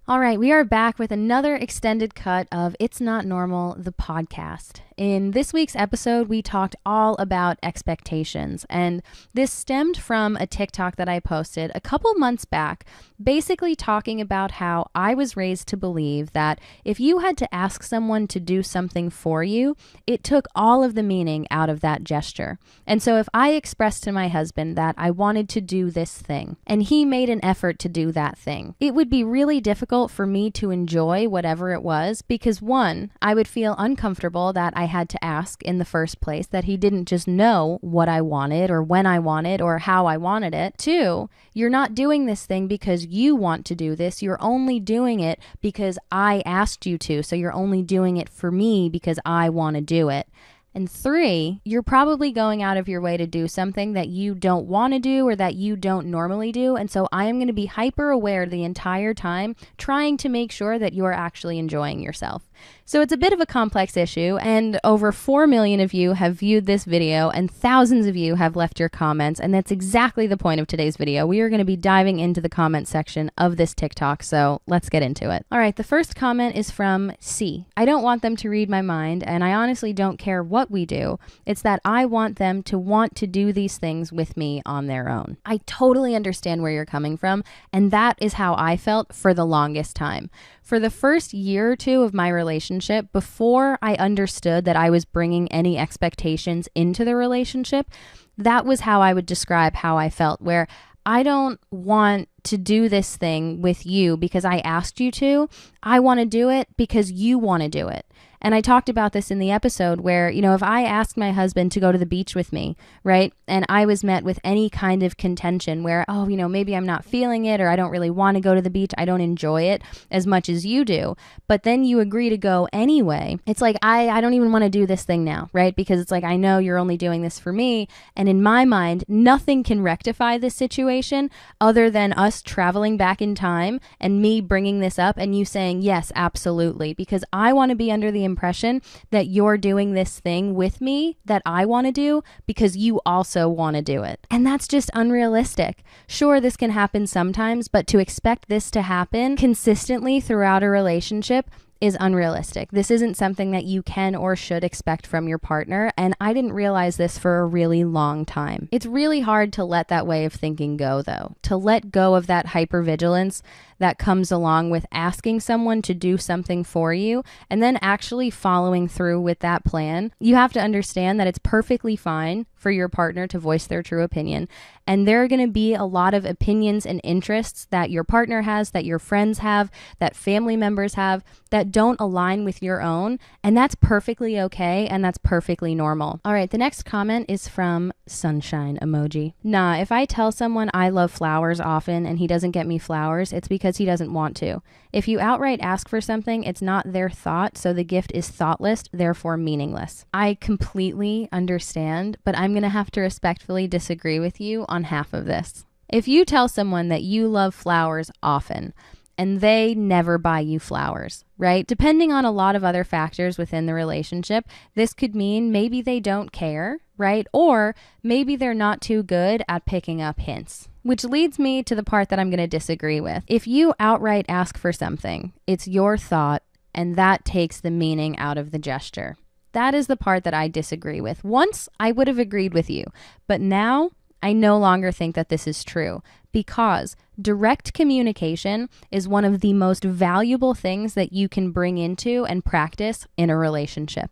All right, we are back with another extended cut of It's Not Normal, the podcast. In this week's episode, we talked all about expectations, and this stemmed from a TikTok that I posted a couple months back, basically talking about how I was raised to believe that if you had to ask someone to do something for you, it took all of the meaning out of that gesture. And so if I expressed to my husband that I wanted to do this thing, and he made an effort to do that thing, it would be really difficult for me to enjoy whatever it was because, one, I would feel uncomfortable that I had to ask in the first place, that he didn't just know what I wanted or when I wanted or how I wanted it. Two, you're not doing this thing because you want to do this. You're only doing it because I asked you to. So you're only doing it for me because I want to do it. And three, you're probably going out of your way to do something that you don't want to do or that you don't normally do. And so I am going to be hyper aware the entire time, trying to make sure that you're actually enjoying yourself. So it's a bit of a complex issue, and over 4 million of you have viewed this video and thousands of you have left your comments, and that's exactly the point of today's video. We are going to be diving into the comment section of this TikTok, so let's get into it. All right, the first comment is from C. I don't want them to read my mind, and I honestly don't care what we do. It's that I want them to want to do these things with me on their own. I totally understand where you're coming from, and that is how I felt for the longest time. For the first year or two of my relationship, before I understood that I was bringing any expectations into the relationship, that was how I would describe how I felt, where I don't want to do this thing with you because I asked you to. I want to do it because you want to do it. And I talked about this in the episode where, if I asked my husband to go to the beach with me, right, and I was met with any kind of contention where, maybe I'm not feeling it or I don't really want to go to the beach, I don't enjoy it as much as you do, but then you agree to go anyway, it's like, I don't even want to do this thing now, right, because it's like, I know you're only doing this for me, and in my mind, nothing can rectify this situation other than us traveling back in time and me bringing this up and you saying, yes, absolutely, because I want to be under the impression that you're doing this thing with me that I want to do because you also want to do it. And that's just unrealistic. Sure, this can happen sometimes, but to expect this to happen consistently throughout a relationship is unrealistic. This isn't something that you can or should expect from your partner, and I didn't realize this for a really long time. It's really hard to let that way of thinking go, though. To let go of that hypervigilance that comes along with asking someone to do something for you and then actually following through with that plan. You have to understand that it's perfectly fine for your partner to voice their true opinion, and there are going to be a lot of opinions and interests that your partner has, that your friends have, that family members have, that don't align with your own, and that's perfectly okay, and that's perfectly normal. All right, the next comment is from sunshine emoji. Nah, if I tell someone I love flowers often and he doesn't get me flowers, it's because he doesn't want to. If you outright ask for something, it's not their thought, so the gift is thoughtless, therefore meaningless. I completely understand, but I'm going to have to respectfully disagree with you on half of this. If you tell someone that you love flowers often, and they never buy you flowers, right? Depending on a lot of other factors within the relationship, this could mean maybe they don't care, right? Or maybe they're not too good at picking up hints. Which leads me to the part that I'm going to disagree with. If you outright ask for something, it's your thought, and that takes the meaning out of the gesture. That is the part that I disagree with. Once I would have agreed with you, but now I no longer think that this is true, because direct communication is one of the most valuable things that you can bring into and practice in a relationship.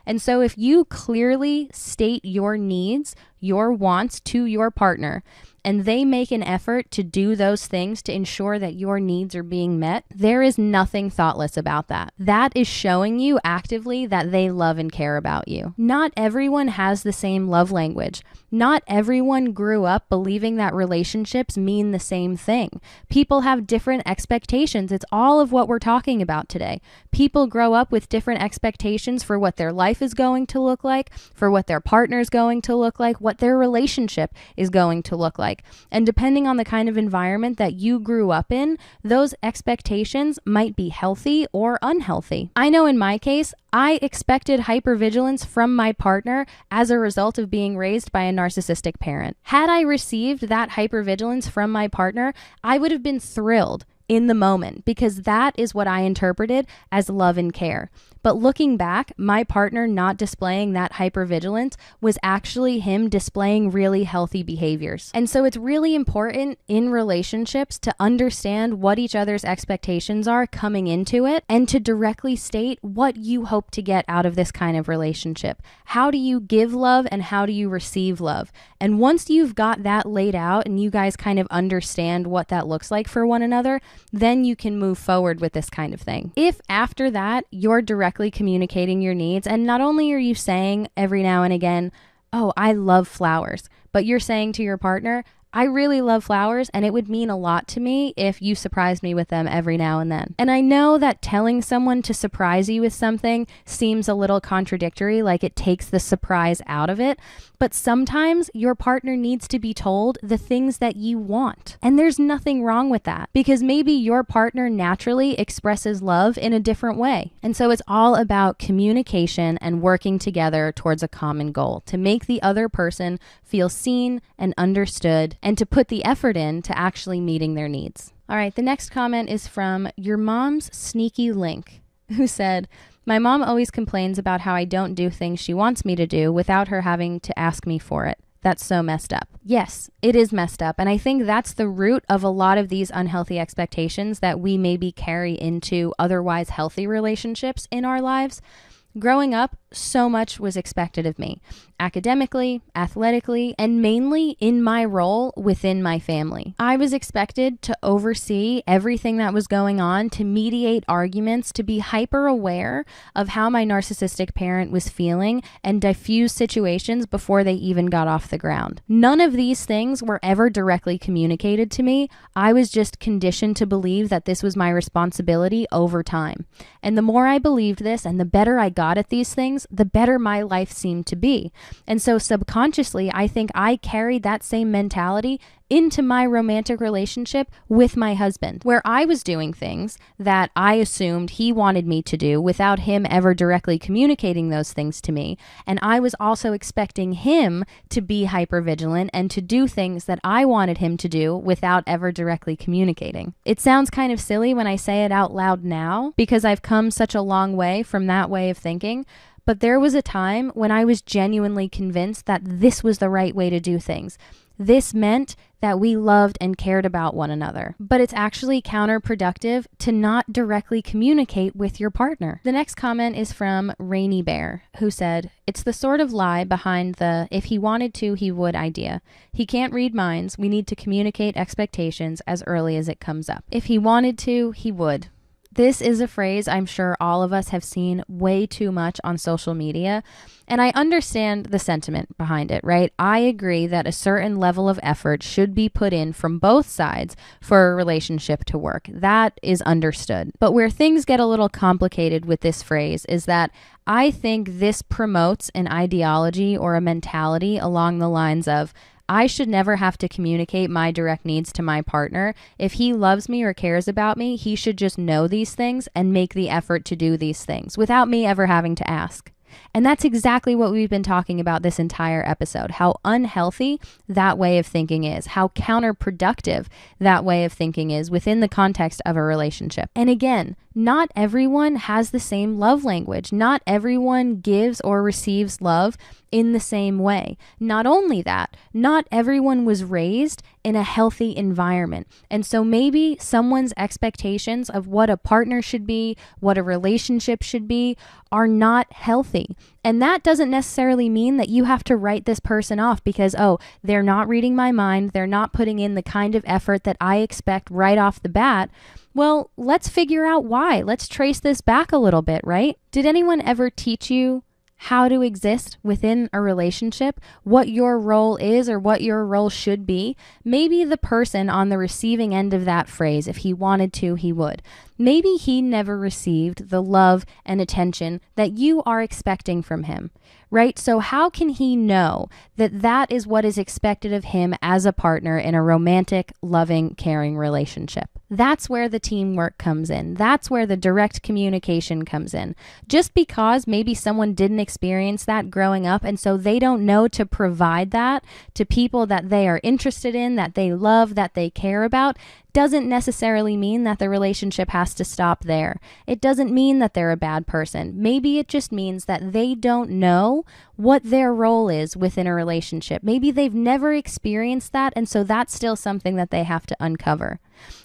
And so if you clearly state your needs, your wants to your partner, and they make an effort to do those things to ensure that your needs are being met, there is nothing thoughtless about that. That is showing you actively that they love and care about you. Not everyone has the same love language. Not everyone grew up believing that relationships mean the same thing. People have different expectations. It's all of what we're talking about today. People grow up with different expectations for what their life is going to look like, for what their partner is going to look like, what their relationship is going to look like. And depending on the kind of environment that you grew up in, those expectations might be healthy or unhealthy. I know in my case, I expected hypervigilance from my partner as a result of being raised by a narcissistic parent. Had I received that hypervigilance from my partner, I would have been thrilled in the moment, because that is what I interpreted as love and care. But looking back, my partner not displaying that hypervigilance was actually him displaying really healthy behaviors. And so it's really important in relationships to understand what each other's expectations are coming into it, and to directly state what you hope to get out of this kind of relationship. How do you give love and how do you receive love? And once you've got that laid out and you guys kind of understand what that looks like for one another, then you can move forward with this kind of thing. If after that you're directly communicating your needs, and not only are you saying every now and again, oh, I love flowers, but you're saying to your partner, I really love flowers, and it would mean a lot to me if you surprised me with them every now and then. And I know that telling someone to surprise you with something seems a little contradictory, like it takes the surprise out of it, but sometimes your partner needs to be told the things that you want. And there's nothing wrong with that, because maybe your partner naturally expresses love in a different way. And so it's all about communication and working together towards a common goal to make the other person feel seen and understood, and to put the effort in to actually meeting their needs. All right, the next comment is from Your Mom's Sneaky Link, who said, my mom always complains about how I don't do things she wants me to do without her having to ask me for it. That's so messed up. Yes, it is messed up. And I think that's the root of a lot of these unhealthy expectations that we maybe carry into otherwise healthy relationships in our lives. Growing up, so much was expected of me, academically, athletically, and mainly in my role within my family. I was expected to oversee everything that was going on, to mediate arguments, to be hyper aware of how my narcissistic parent was feeling, and diffuse situations before they even got off the ground. None of these things were ever directly communicated to me. I was just conditioned to believe that this was my responsibility over time. And the more I believed this and the better I got at these things, the better my life seemed to be. And so subconsciously, I think I carried that same mentality into my romantic relationship with my husband, where I was doing things that I assumed he wanted me to do without him ever directly communicating those things to me. And I was also expecting him to be hypervigilant and to do things that I wanted him to do without ever directly communicating. It sounds kind of silly when I say it out loud now, because I've come such a long way from that way of thinking. But there was a time when I was genuinely convinced that this was the right way to do things. This meant that we loved and cared about one another. But it's actually counterproductive to not directly communicate with your partner. The next comment is from Rainy Bear, who said, it's the sort of lie behind the if he wanted to, he would idea. He can't read minds. We need to communicate expectations as early as it comes up. If he wanted to, he would. This is a phrase I'm sure all of us have seen way too much on social media, and I understand the sentiment behind it, right? I agree that a certain level of effort should be put in from both sides for a relationship to work. That is understood. But where things get a little complicated with this phrase is that I think this promotes an ideology or a mentality along the lines of, I should never have to communicate my direct needs to my partner. If he loves me or cares about me, he should just know these things and make the effort to do these things without me ever having to ask. And that's exactly what we've been talking about this entire episode, how unhealthy that way of thinking is, how counterproductive that way of thinking is within the context of a relationship. And again, not everyone has the same love language. Not everyone gives or receives love in the same way. Not only that, not everyone was raised in a healthy environment. And so maybe someone's expectations of what a partner should be, what a relationship should be, are not healthy. And that doesn't necessarily mean that you have to write this person off because, oh, they're not reading my mind, they're not putting in the kind of effort that I expect right off the bat. Well, let's figure out why. Let's trace this back a little bit, right? Did anyone ever teach you how to exist within a relationship, what your role is or what your role should be? Maybe the person on the receiving end of that phrase, if he wanted to, he would. Maybe he never received the love and attention that you are expecting from him, right? So how can he know that that is what is expected of him as a partner in a romantic, loving, caring relationship? That's where the teamwork comes in. That's where the direct communication comes in. Just because maybe someone didn't experienced that growing up, and so they don't know to provide that to people that they are interested in, that they love, that they care about, doesn't necessarily mean that the relationship has to stop there. It doesn't mean that they're a bad person. Maybe it just means that they don't know what their role is within a relationship. Maybe they've never experienced that, and so that's still something that they have to uncover.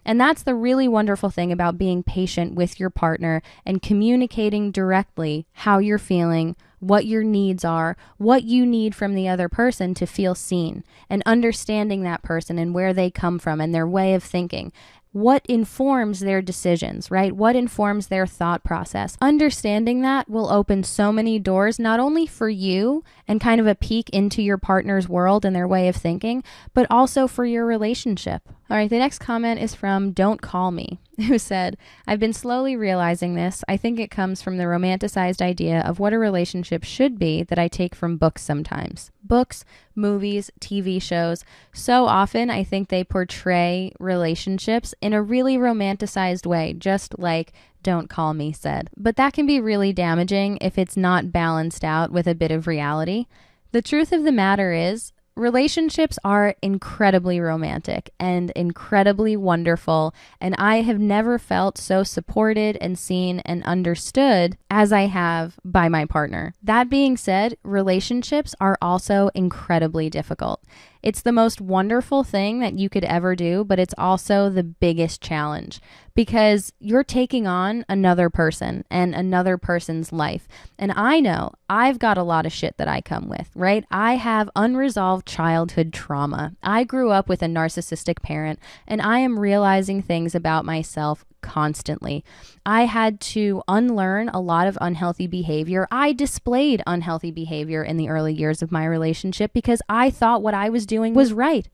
And that's the really wonderful thing about being patient with your partner and communicating directly how you're feeling, what your needs are, what you need from the other person to feel seen, and understanding that person and where they come from and their way of thinking. What informs their decisions, right? What informs their thought process? Understanding that will open so many doors, not only for you and kind of a peek into your partner's world and their way of thinking, but also for your relationship. All right, the next comment is from Don't Call Me, who said, I've been slowly realizing this. I think it comes from the romanticized idea of what a relationship should be that I take from books sometimes. Books, movies, TV shows. So often I think they portray relationships in a really romanticized way, just like Don't Call Me said. But that can be really damaging if it's not balanced out with a bit of reality. The truth of the matter is, relationships are incredibly romantic and incredibly wonderful, and I have never felt so supported and seen and understood as I have by my partner. That being said, relationships are also incredibly difficult. It's the most wonderful thing that you could ever do, but it's also the biggest challenge because you're taking on another person and another person's life. And I know I've got a lot of shit that I come with, right? I have unresolved childhood trauma. I grew up with a narcissistic parent, and I am realizing things about myself constantly. I had to unlearn a lot of unhealthy behavior. I displayed unhealthy behavior in the early years of my relationship because I thought what I was doing was right.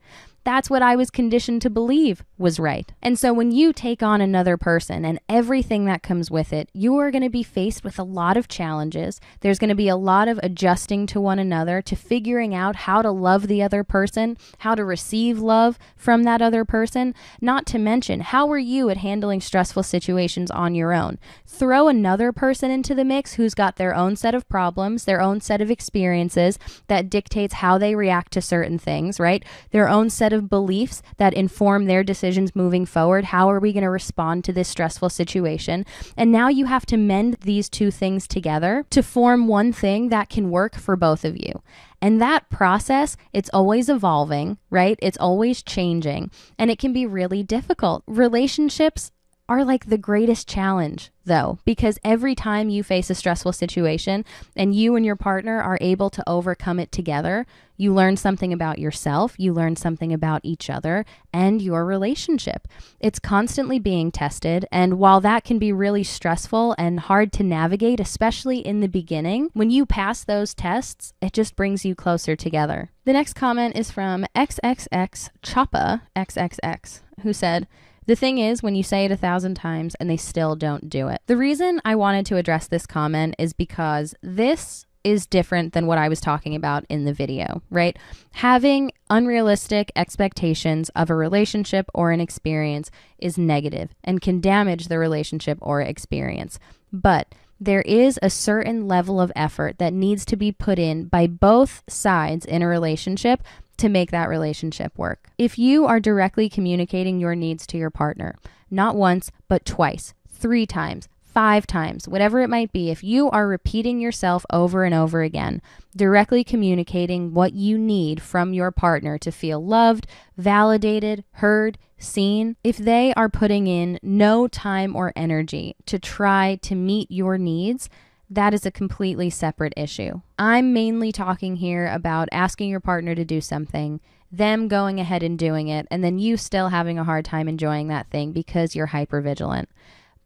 That's what I was conditioned to believe was right. And so when you take on another person and everything that comes with it, you are going to be faced with a lot of challenges. There's going to be a lot of adjusting to one another, to figuring out how to love the other person, how to receive love from that other person, not to mention how are you at handling stressful situations on your own. Throw another person into the mix who's got their own set of problems, their own set of experiences that dictates how they react to certain things, right? Their own set of beliefs that inform their decisions moving forward. How are we going to respond to this stressful situation? And now you have to mend these two things together to form one thing that can work for both of you. And that process, it's always evolving, right? It's always changing, and it can be really difficult. Relationships are like the greatest challenge, though, because every time you face a stressful situation and you and your partner are able to overcome it together, you learn something about yourself, you learn something about each other and your relationship. It's constantly being tested, and while that can be really stressful and hard to navigate, especially in the beginning, when you pass those tests, it just brings you closer together. The next comment is from XXX Choppa XXX, who said, the thing is, when you say it 1,000 times and they still don't do it. The reason I wanted to address this comment is because this is different than what I was talking about in the video, right? Having unrealistic expectations of a relationship or an experience is negative and can damage the relationship or experience. But there is a certain level of effort that needs to be put in by both sides in a relationship to make that relationship work. If you are directly communicating your needs to your partner, not once, but twice, 3 times, 5 times, whatever it might be, if you are repeating yourself over and over again, directly communicating what you need from your partner to feel loved, validated, heard, seen, if they are putting in no time or energy to try to meet your needs, that is a completely separate issue. I'm mainly talking here about asking your partner to do something, them going ahead and doing it, and then you still having a hard time enjoying that thing because you're hypervigilant.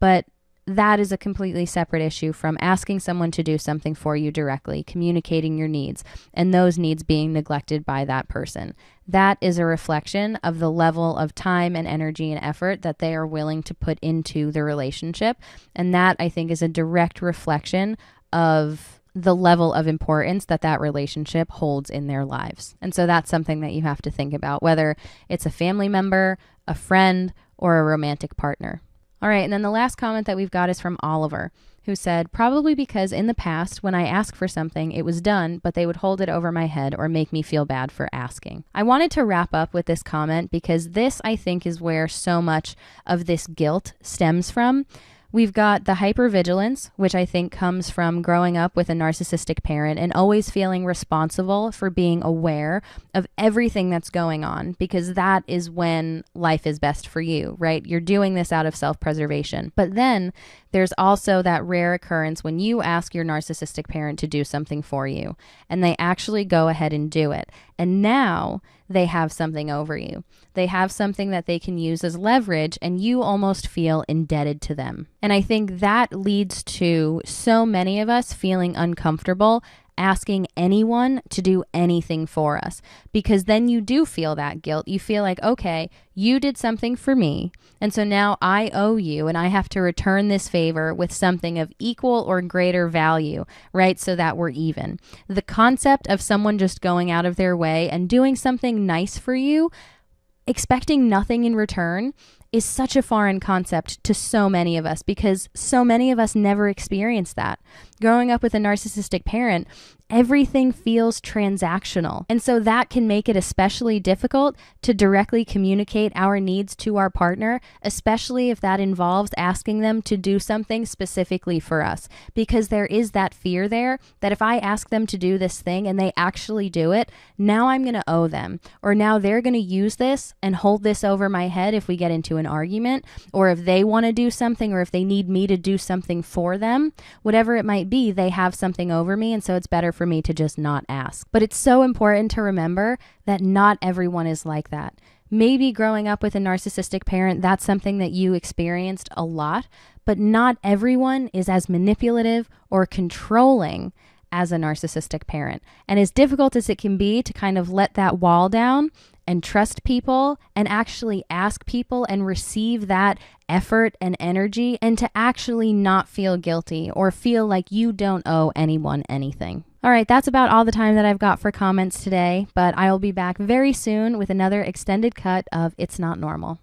But that is a completely separate issue from asking someone to do something for you directly, communicating your needs, and those needs being neglected by that person. That is a reflection of the level of time and energy and effort that they are willing to put into the relationship. And that, I think, is a direct reflection of the level of importance that that relationship holds in their lives. And so that's something that you have to think about, whether it's a family member, a friend, or a romantic partner. All right, and then the last comment that we've got is from Oliver, who said, probably because in the past, when I asked for something, it was done, but they would hold it over my head or make me feel bad for asking. I wanted to wrap up with this comment because this, I think, is where so much of this guilt stems from. We've got the hypervigilance, which I think comes from growing up with a narcissistic parent and always feeling responsible for being aware of everything that's going on, because that is when life is best for you, right? You're doing this out of self-preservation. But then there's also that rare occurrence when you ask your narcissistic parent to do something for you and they actually go ahead and do it. And now they have something over you. They have something that they can use as leverage, and you almost feel indebted to them. And I think that leads to so many of us feeling uncomfortable asking anyone to do anything for us, because then you do feel that guilt. You feel like, okay, you did something for me, and so now I owe you and I have to return this favor with something of equal or greater value, right? So that we're even. The concept of someone just going out of their way and doing something nice for you, expecting nothing in return, is such a foreign concept to so many of us, because so many of us never experienced that. Growing up with a narcissistic parent, everything feels transactional. And so that can make it especially difficult to directly communicate our needs to our partner, especially if that involves asking them to do something specifically for us. Because there is that fear there that if I ask them to do this thing and they actually do it, now I'm going to owe them. Or now they're going to use this and hold this over my head if we get into an argument, or if they want to do something, or if they need me to do something for them, whatever it might be, they have something over me, and so it's better for me to just not ask. But it's so important to remember that not everyone is like that. Maybe growing up with a narcissistic parent, that's something that you experienced a lot, but not everyone is as manipulative or controlling as a narcissistic parent. And as difficult as it can be to kind of let that wall down and trust people and actually ask people and receive that effort and energy, and to actually not feel guilty or feel like you don't owe anyone anything. All right, that's about all the time that I've got for comments today, but I will be back very soon with another extended cut of It's Not Normal.